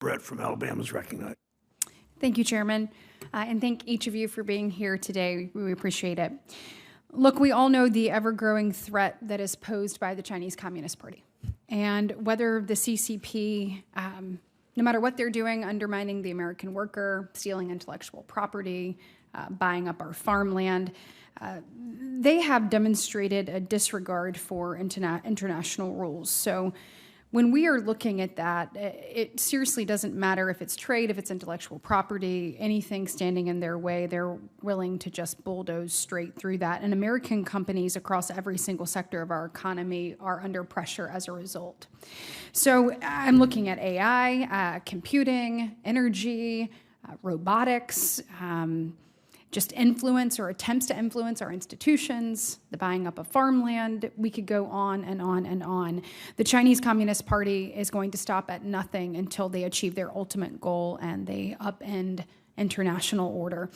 Britt from Alabama is recognized. Thank you, Chairman, and thank each of you for being here today. We appreciate it. Look, we all know the ever-growing threat that is posed by the Chinese Communist Party. And whether the CCP, no matter what they're doing, undermining the American worker, stealing intellectual property, buying up our farmland, they have demonstrated a disregard for international rules. So when we are looking at that, it seriously doesn't matter if it's trade, if it's intellectual property, anything standing in their way, they're willing to just bulldoze straight through that. And American companies across every single sector of our economy are under pressure as a result. So I'm looking at AI, computing, energy, robotics, just influence or attempts to influence our institutions, the buying up of farmland. We could go on and on and on. The Chinese Communist Party is going to stop at nothing until they achieve their ultimate goal and they upend international order.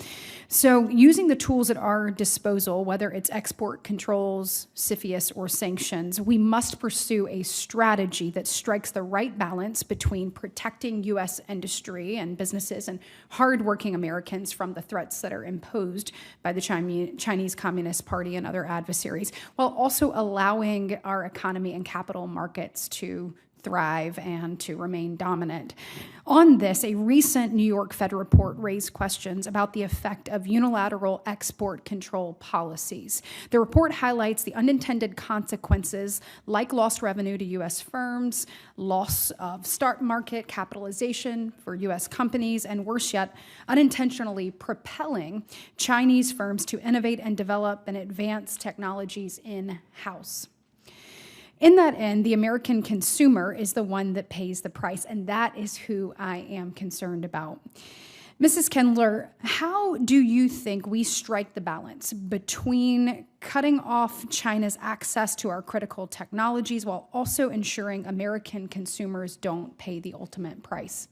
So using the tools at our disposal, whether it's export controls, CFIUS, or sanctions, we must pursue a strategy that strikes the right balance between protecting U.S. industry and businesses and hardworking Americans from the threats that are imposed by the Chinese Communist Party and other adversaries, while also allowing our economy and capital markets to thrive and to remain dominant. On this, a recent New York Fed report raised questions about the effect of unilateral export control policies. The report highlights the unintended consequences like lost revenue to U.S. firms, loss of stock market capitalization for U.S. companies, and worse yet, unintentionally propelling Chinese firms to innovate and develop and advance technologies in-house. In that end, the American consumer is the one that pays the price, and that is who I am concerned about. Mrs. Kendler, how do you think we strike the balance between cutting off China's access to our critical technologies while also ensuring American consumers don't pay the ultimate price?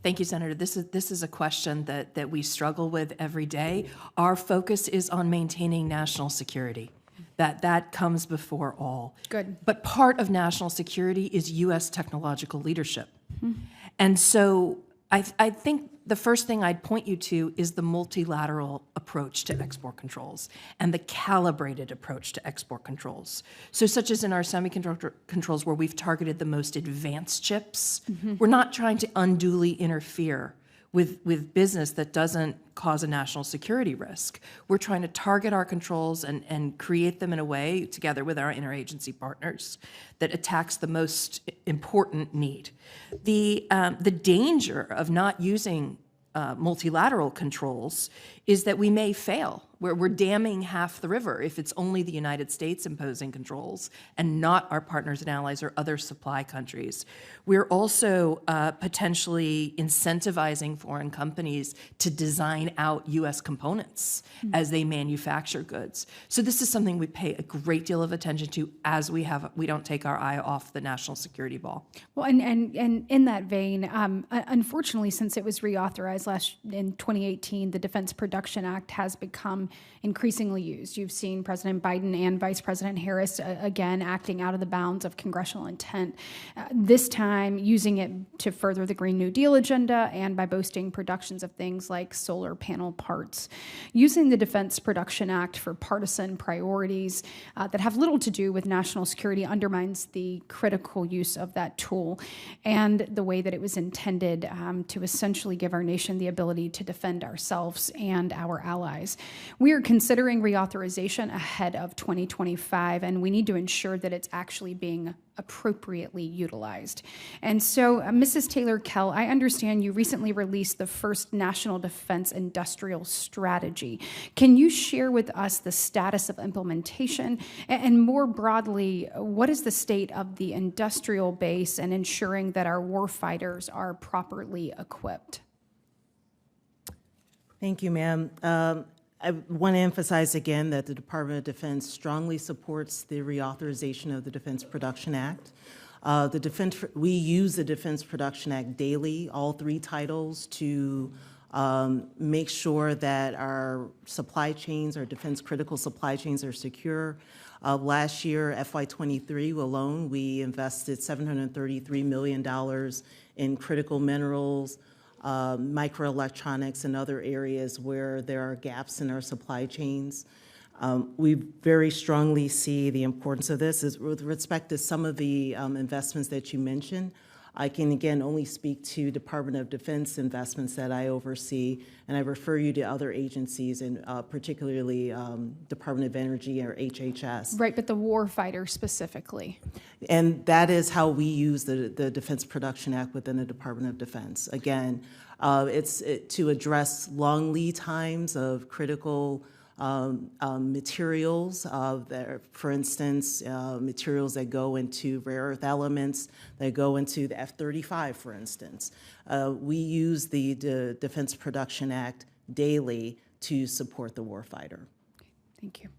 Thank you, Senator. This is a question that we struggle with every day. Our focus is on maintaining national security. That comes before all. Good. But part of national security is U.S. technological leadership. Mm-hmm. And so I think the first thing I'd point you to is the multilateral approach to export controls and the calibrated approach to export controls. So such as in our semiconductor controls where we've targeted the most advanced chips, we're not trying to unduly interfere with business that doesn't cause a national security risk. We're trying to target our controls and create them in a way, together with our interagency partners, that attacks the most important need. The danger of not using multilateral controls is that we may fail, where we're damming half the river if it's only the United States imposing controls and not our partners and allies or other supply countries. We're also potentially incentivizing foreign companies to design out U.S. components as they manufacture goods. So this is something we pay a great deal of attention to as we don't take our eye off the national security ball. Well, and in that vein, unfortunately, since it was reauthorized in 2018, the Defense Production Act has become increasingly used. You've seen President Biden and Vice President Harris, again, acting out of the bounds of congressional intent, this time using it to further the Green New Deal agenda and by boasting productions of things like solar panel parts. Using the Defense Production Act for partisan priorities that have little to do with national security undermines the critical use of that tool and the way that it was intended to essentially give our nation the ability to defend ourselves and our allies. We are considering reauthorization ahead of 2025, and we need to ensure that it's actually being appropriately utilized. And so, Mrs. Taylor-Kell, I understand you recently released the first National Defense Industrial Strategy. Can you share with us the status of implementation? And more broadly, what is the state of the industrial base and ensuring that our warfighters are properly equipped? Thank you, ma'am. I want to emphasize again that the Department of Defense strongly supports the reauthorization of the Defense Production Act. We use the Defense Production Act daily, all three titles, to make sure that our supply chains, our defense critical supply chains, are secure. Last year, FY23 alone, we invested $733 million in critical minerals, microelectronics, and other areas where there are gaps in our supply chains. We very strongly see the importance of this. With respect to some of the investments that you mentioned, I can again only speak to Department of Defense investments that I oversee, and I refer you to other agencies, and particularly Department of Energy or HHS. Right, but the war fighter specifically. And that is how we use the Defense Production Act within the Department of Defense. Again, it's to address long lead times of critical materials, that, for instance, materials that go into rare earth elements, that go into the F-35, for instance. We use the Defense Production Act daily to support the warfighter. Thank you.